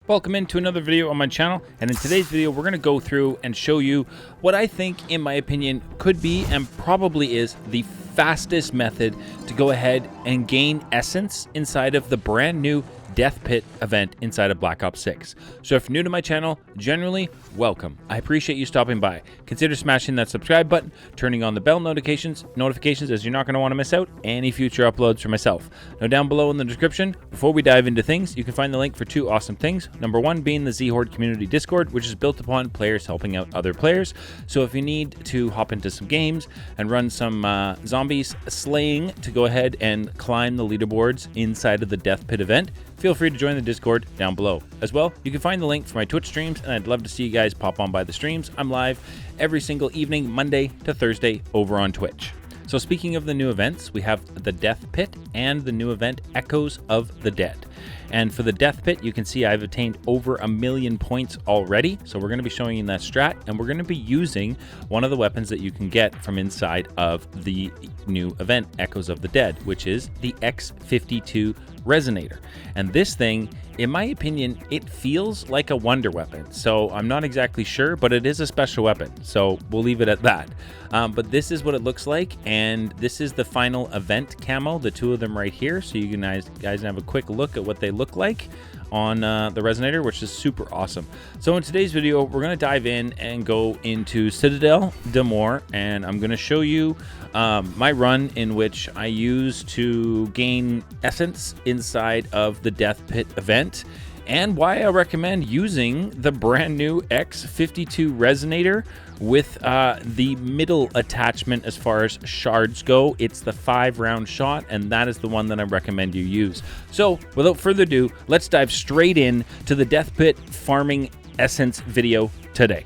Welcome into another video on my channel, and in today's video we're going to go through and show you what I think, in my opinion, could be and probably is the fastest method to go ahead and gain essence inside of the brand new Death Pit event inside of Black Ops 6. So if you're new to my channel, generally, welcome. I appreciate you stopping by. Consider smashing that subscribe button, turning on the bell notifications as you're not going to want to miss out any future uploads for myself. Now down below in the description, before we dive into things, you can find the link for two awesome things. Number one being the Zhorde community Discord, which is built upon players helping out other players. So if you need to hop into some games and run some zombies slaying to go ahead and climb the leaderboards inside of the Death Pit event, feel free to join the Discord down below. As well, you can find the link for my Twitch streams, and I'd love to see you guys pop on by the streams. I'm live every single evening, Monday to Thursday, over on Twitch. So speaking of the new events, we have the Death Pit and the new event Echoes of the Dead. And for the Death Pit, you can see I've attained over 1 million points already. So we're going to be showing you that strat, and we're going to be using one of the weapons that you can get from inside of the new event Echoes of the Dead, which is the X52 Resonator. And this thing, in my opinion, it feels like a wonder weapon. So I'm not exactly sure, but it is a special weapon. So we'll leave it at that. But this is what it looks like. And this is the final event camo, the two of them right here. So you guys can have a quick look at what they look like on the Resonator, which is super awesome. So in today's video, we're going to dive in and go into Citadelle Des, and I'm going to show you my run in which I use to gain essence inside of the Death Pit event, and why I recommend using the brand new X52 Resonator with the middle attachment as far as shards go. It's the 5-round shot, and that is the one that I recommend you use. So without further ado, let's dive straight in to the Death Pit farming essence video today.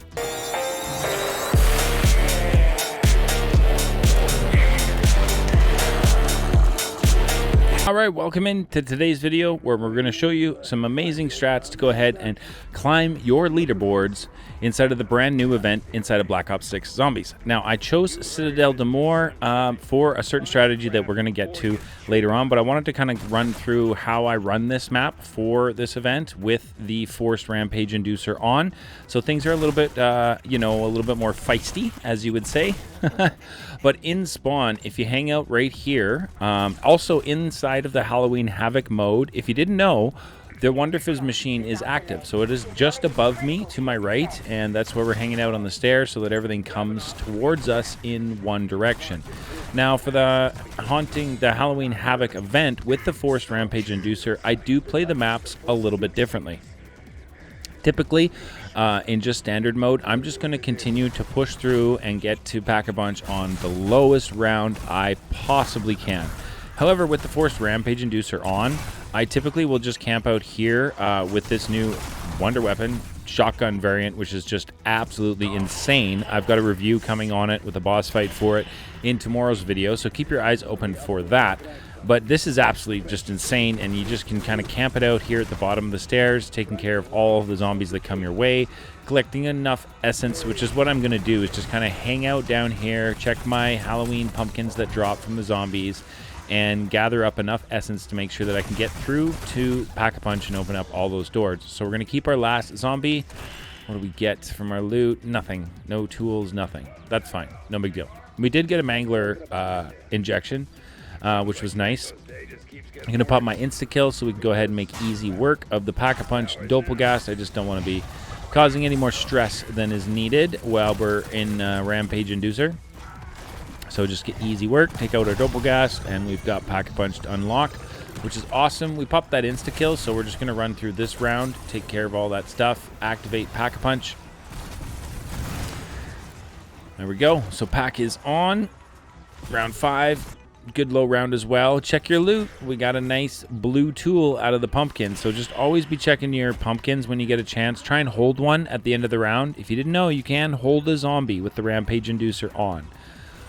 All right, welcome into today's video where we're going to show you some amazing strats to go ahead and climb your leaderboards inside of the brand new event inside of Black Ops 6 Zombies. Now, I chose Citadelle Des for a certain strategy that we're going to get to later on, but I wanted to kind of run through how I run this map for this event with the Forced Rampage Inducer on. So things are a little bit, you know, a little bit more feisty, as you would say. But in spawn, if you hang out right here, also inside of the Halloween Havoc mode, if you didn't know, the Wonderfizz machine is active. So it is just above me to my right, and that's where we're hanging out on the stairs so that everything comes towards us in one direction. Now for the Halloween Havoc event with the Forced Rampage Inducer, I do play the maps a little bit differently. Typically, in just standard mode, I'm just going to continue to push through and get to Pack-a-Punch on the lowest round I possibly can. However, with the Forced Rampage Inducer on, I typically will just camp out here with this new wonder weapon shotgun variant, which is just absolutely insane. I've got a review coming on it with a boss fight for it in tomorrow's video, so keep your eyes open for that. But this is absolutely just insane, and you just can kind of camp it out here at the bottom of the stairs, taking care of all of the zombies that come your way, collecting enough essence, which is what I'm going to do, is just kind of hang out down here, check my Halloween pumpkins that drop from the zombies, and gather up enough essence to make sure that I can get through to Pack-a-Punch and open up all those doors. So we're going to keep our last zombie. What do we get from our loot? Nothing. No tools, nothing. That's fine. No big deal. We did get a Mangler injection, which was nice. I'm going to pop my insta-kill so we can go ahead and make easy work of the Pack-a-Punch Doppelgast. I just don't want to be causing any more stress than is needed while we're in Rampage Inducer. So just get easy work, take out our Doppelgast, and we've got Pack-a-Punch to unlock, which is awesome. We popped that insta-kill, so we're just going to run through this round, take care of all that stuff, activate Pack-a-Punch. There we go. So Pack is on. Round 5. Good low round as well. Check your loot. We got a nice blue tool out of the pumpkin, so just always be checking your pumpkins when you get a chance. Try and hold one at the end of the round. If you didn't know, you can hold a zombie with the Rampage Inducer on.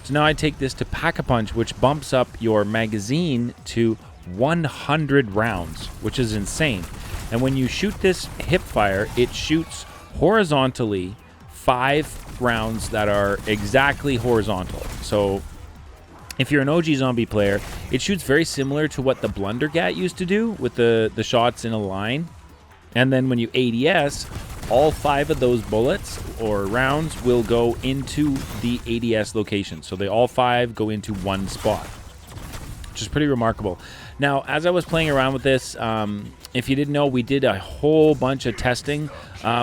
So now I take this to Pack-a-Punch, which bumps up your magazine to 100 rounds, which is insane. And when you shoot this hip fire, it shoots horizontally 5 rounds that are exactly horizontal. So if you're an OG zombie player, it shoots very similar to what the Blundergat used to do with the shots in a line. And then when you ADS, all 5 of those bullets or rounds will go into the ADS location. So they all 5 go into one spot, which is pretty remarkable. Now, as I was playing around with this, if you didn't know, we did a whole bunch of testing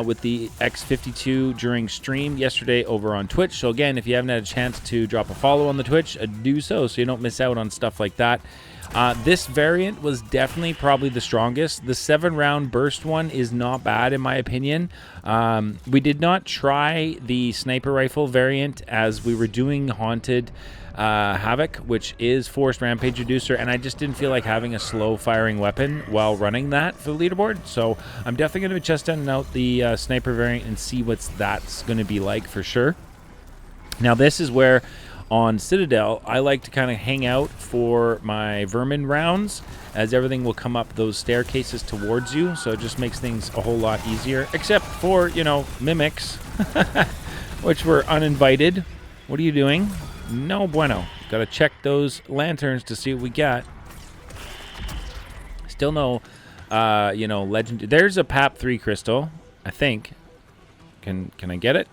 with the X52 during stream yesterday over on Twitch. So again, if you haven't had a chance to drop a follow on the Twitch, do so you don't miss out on stuff like that. This variant was definitely probably the strongest. The 7-round burst one is not bad in my opinion. We did not try the sniper rifle variant as we were doing Haunted Havoc, which is Forced Rampage Reducer, and I just didn't feel like having a slow firing weapon while running that for the leaderboard. So I'm definitely going to be testing out the sniper variant and see what that's going to be like for sure. Now this is where on Citadel I like to kind of hang out for my vermin rounds, as everything will come up those staircases towards you, so it just makes things a whole lot easier, except for, you know, mimics which were uninvited. What are you doing? No bueno. Gotta check those lanterns to see what we got. Still no, you know, legend. There's a PAP 3 crystal, I think. Can I get it?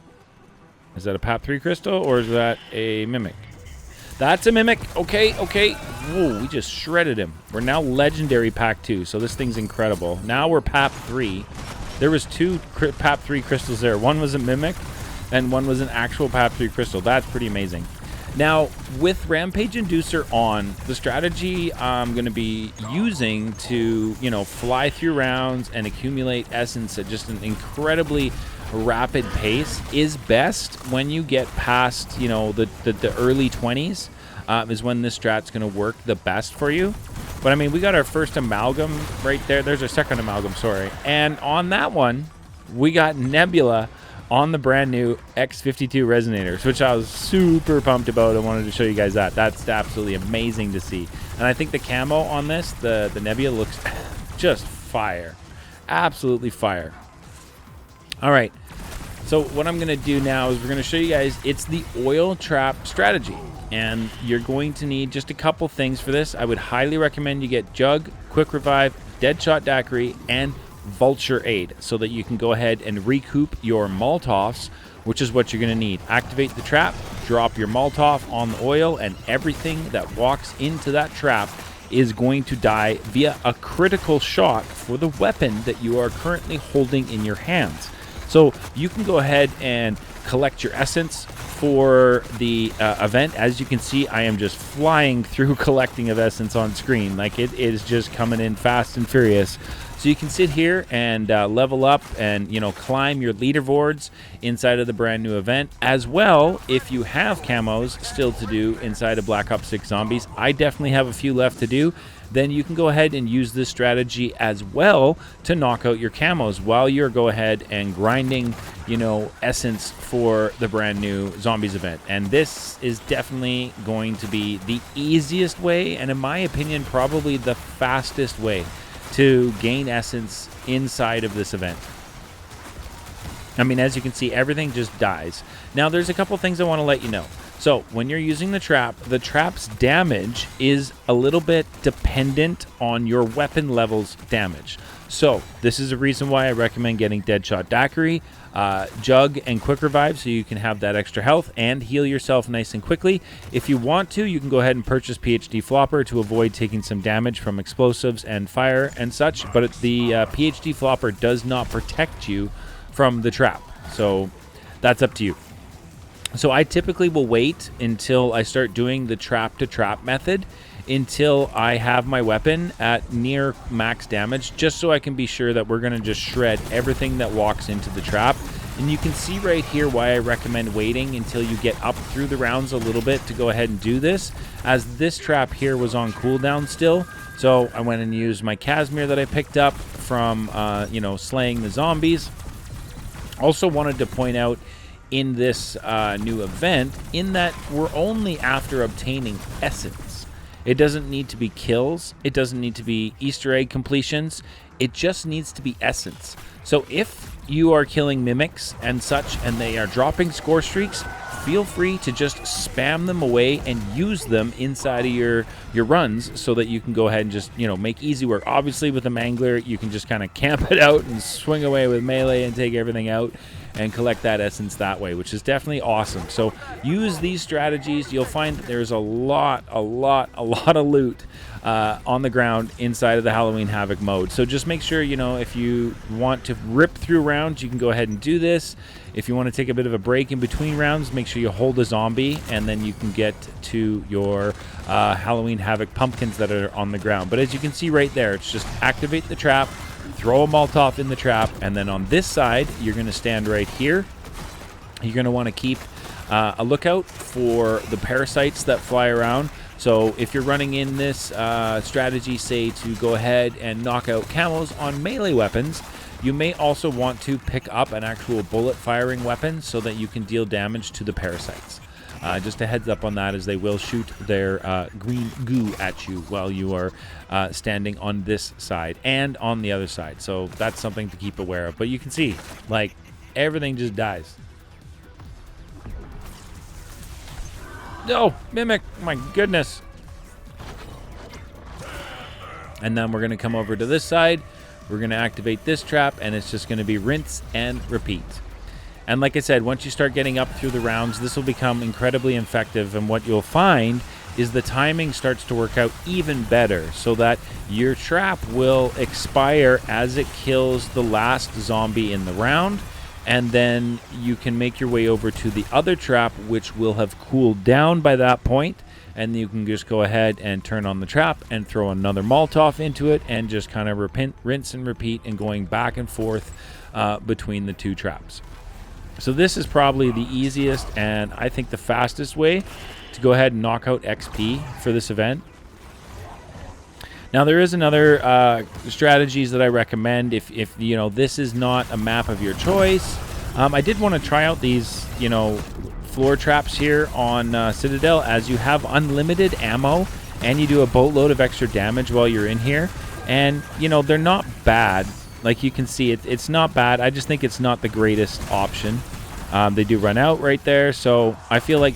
Is that a PAP 3 crystal or is that a mimic? That's a mimic. Okay, okay. Whoa, we just shredded him. We're now legendary pack 2, so this thing's incredible. Now we're PAP 3. There was 2 PAP 3 crystals there. One was a mimic and one was an actual PAP 3 crystal. That's pretty amazing. Now, with Rampage Inducer on, the strategy I'm going to be using to, you know, fly through rounds and accumulate essence at just an incredibly rapid pace is best when you get past, you know, the early 20s is when this strat's going to work the best for you. But, I mean, we got our first amalgam right there. There's our second amalgam, sorry. And on that one, we got Nebula on the brand new X52 resonators, which I was super pumped about. I wanted to show you guys that. That's absolutely amazing to see. And I think the camo on this, the Nebula, looks just fire. Absolutely fire. All right. So what I'm going to do now is we're going to show you guys, it's the oil trap strategy. And you're going to need just a couple things for this. I would highly recommend you get Jug, Quick Revive, Deadshot Daiquiri, and Vulture Aid, so that you can go ahead and recoup your Molotovs, which is what you're going to need. Activate the trap, drop your Molotov on the oil, and everything that walks into that trap is going to die via a critical shot for the weapon that you are currently holding in your hands. So you can go ahead and collect your essence for the event. As you can see, I am just flying through collecting of essence on screen. Like, it is just coming in fast and furious. So you can sit here and level up and, you know, climb your leaderboards inside of the brand new event. As well, if you have camos still to do inside of Black Ops 6 Zombies, I definitely have a few left to do. Then you can go ahead and use this strategy as well to knock out your camos while you're go ahead and grinding, you know, essence for the brand new Zombies event. And this is definitely going to be the easiest way, and in my opinion, probably the fastest way to gain essence inside of this event. I mean, as you can see, everything just dies. Now, there's a couple things I want to let you know. So, when you're using the trap's damage is a little bit dependent on your weapon level's damage. So, this is a reason why I recommend getting Deadshot Daiquiri, Jug, and Quick Revive, so you can have that extra health and heal yourself nice and quickly. If you want to, you can go ahead and purchase PhD Flopper to avoid taking some damage from explosives and fire and such, but the PhD Flopper does not protect you from the trap, so that's up to you. So I typically will wait until I start doing the trap-to-trap method until I have my weapon at near max damage, just so I can be sure that we're going to just shred everything that walks into the trap. And you can see right here why I recommend waiting until you get up through the rounds a little bit to go ahead and do this, as this trap here was on cooldown still. So I went and used my Casimir that I picked up from, you know, slaying the zombies. Also wanted to point out in this new event, in that we're only after obtaining essence. It doesn't need to be kills. It doesn't need to be Easter egg completions. It just needs to be essence. So if you are killing mimics and such, and they are dropping score streaks, feel free to just spam them away and use them inside of your runs so that you can go ahead and just, make easy work. Obviously, with the Mangler, you can just kind of camp it out and swing away with melee and take everything out and collect that essence that way, which is definitely awesome. So use these strategies. You'll find that there's a lot of loot on the ground inside of the Halloween Havoc mode. So just make sure, if you want to rip through rounds, you can go ahead and do this. If you want to take a bit of a break in between rounds, make sure you hold a zombie, and then you can get to your Halloween Havoc pumpkins that are on the ground. But as you can see right there, it's just activate the trap, throw a Molotov in the trap, and then on this side, you're going to stand right here. You're going to want to keep a lookout for the parasites that fly around. So if you're running in this strategy, say to go ahead and knock out camos on melee weapons, you may also want to pick up an actual bullet firing weapon so that you can deal damage to the parasites. Just a heads up on that, as they will shoot their green goo at you while you are standing on this side and on the other side. So that's something to keep aware of. But you can see, like, everything just dies. No, Mimic, my goodness. And then we're going to come over to this side. We're going to activate this trap, and it's just going to be rinse and repeat. And like I said, once you start getting up through the rounds, this will become incredibly effective. And what you'll find is the timing starts to work out even better, so that your trap will expire as it kills the last zombie in the round. And then you can make your way over to the other trap, which will have cooled down by that point. And you can just go ahead and turn on the trap and throw another Molotov into it and just kind of rinse and repeat, and going back and forth between the two traps. So this is probably the easiest and I think the fastest way to go ahead and knock out XP for this event. Now there is another strategies that I recommend if this is not a map of your choice. I did want to try out these floor traps here on Citadel, as you have unlimited ammo and you do a boatload of extra damage while you're in here, and they're not bad. Like you can see, it's not bad. I just think it's not the greatest option. They do run out right there, so I feel like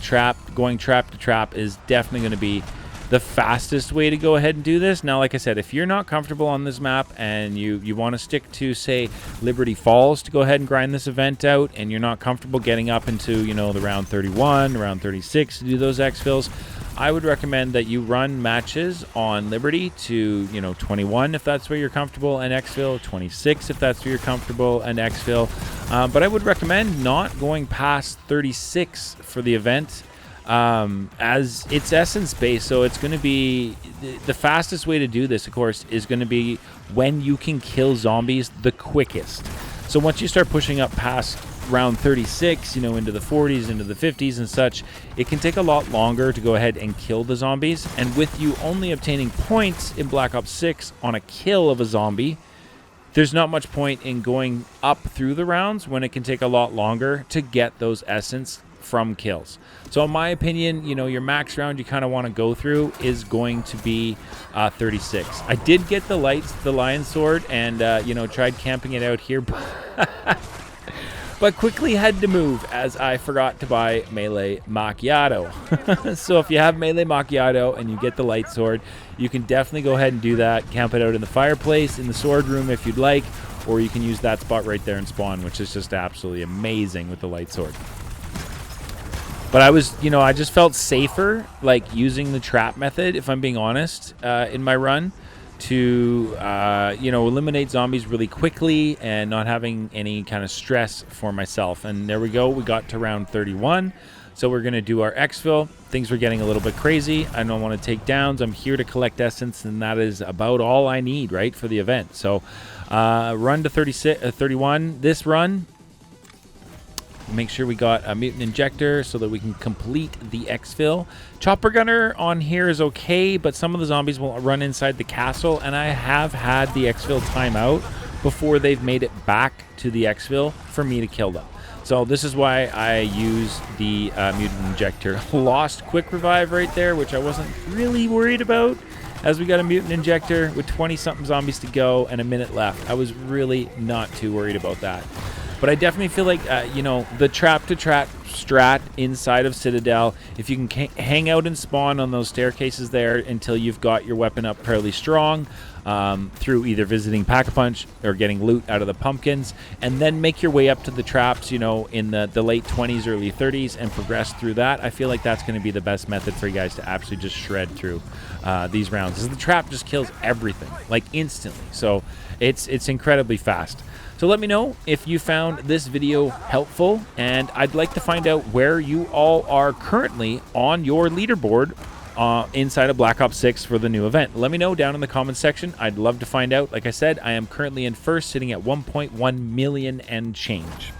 going trap to trap is definitely going to be the fastest way to go ahead and do this. Now, like I said, if you're not comfortable on this map and you want to stick to, say, Liberty Falls to go ahead and grind this event out, and you're not comfortable getting up into, the round 31, round 36 to do those exfils, I would recommend that you run matches on Liberty to, 21 if that's where you're comfortable, and exfil, 26 if that's where you're comfortable, and exfil. But I would recommend not going past 36 for the event, as it's essence based. So it's going to be the fastest way to do this, of course, is going to be when you can kill zombies the quickest. So once you start pushing up past round 36, into the 40s, into the 50s and such, it can take a lot longer to go ahead and kill the zombies. And with you only obtaining points in Black Ops 6 on a kill of a zombie, there's not much point in going up through the rounds when it can take a lot longer to get those essence from kills. So in my opinion, your max round you kind of want to go through is going to be 36. I did get the lion sword, and tried camping it out here, but quickly had to move as I forgot to buy melee macchiato. So if you have melee macchiato and you get the light sword, you can definitely go ahead and do that. Camp it out in the fireplace, in the sword room if you'd like, or you can use that spot right there and spawn, which is just absolutely amazing with the light sword. But I just felt safer, like, using the trap method, if I'm being honest, in my run, to, eliminate zombies really quickly and not having any kind of stress for myself. And there we go. We got to round 31. So we're going to do our exfil. Things were getting a little bit crazy. I don't want to take downs. I'm here to collect essence, and that is about all I need, right, for the event. So run to 31. This run, make sure we got a mutant injector so that we can complete the exfil. Chopper gunner on here is okay, but some of the zombies will run inside the castle, and I have had the exfil timeout before they've made it back to the exfil for me to kill them. So this is why I use the mutant injector. Lost quick revive right there, which I wasn't really worried about, as we got a mutant injector with 20-something zombies to go and a minute left. I was really not too worried about that. But I definitely feel like, the trap-to-trap strat inside of Citadel. If you can hang out and spawn on those staircases there until you've got your weapon up fairly strong, through either visiting Pack-a-Punch or getting loot out of the pumpkins, and then make your way up to the traps, you know, in the late 20s, early 30s, and progress through that. I feel like that's going to be the best method for you guys to absolutely just shred through these rounds, because the trap just kills everything, like, instantly. So it's incredibly fast. So let me know if you found this video helpful, and I'd like to find out where you all are currently on your leaderboard inside of Black Ops 6 for the new event. Let me know down in the comments section. I'd love to find out. Like I said, I am currently in first, sitting at 1.1 million and change.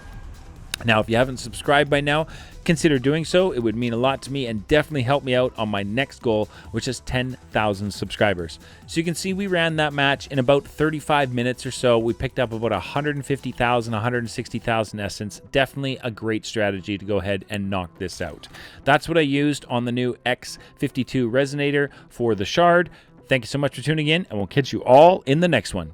Now, if you haven't subscribed by now, consider doing so. It would mean a lot to me and definitely help me out on my next goal, which is 10,000 subscribers. So you can see we ran that match in about 35 minutes or so. We picked up about 150,000, 160,000 essence. Definitely a great strategy to go ahead and knock this out. That's what I used on the new X52 resonator for the Zhorde. Thank you so much for tuning in, and we'll catch you all in the next one.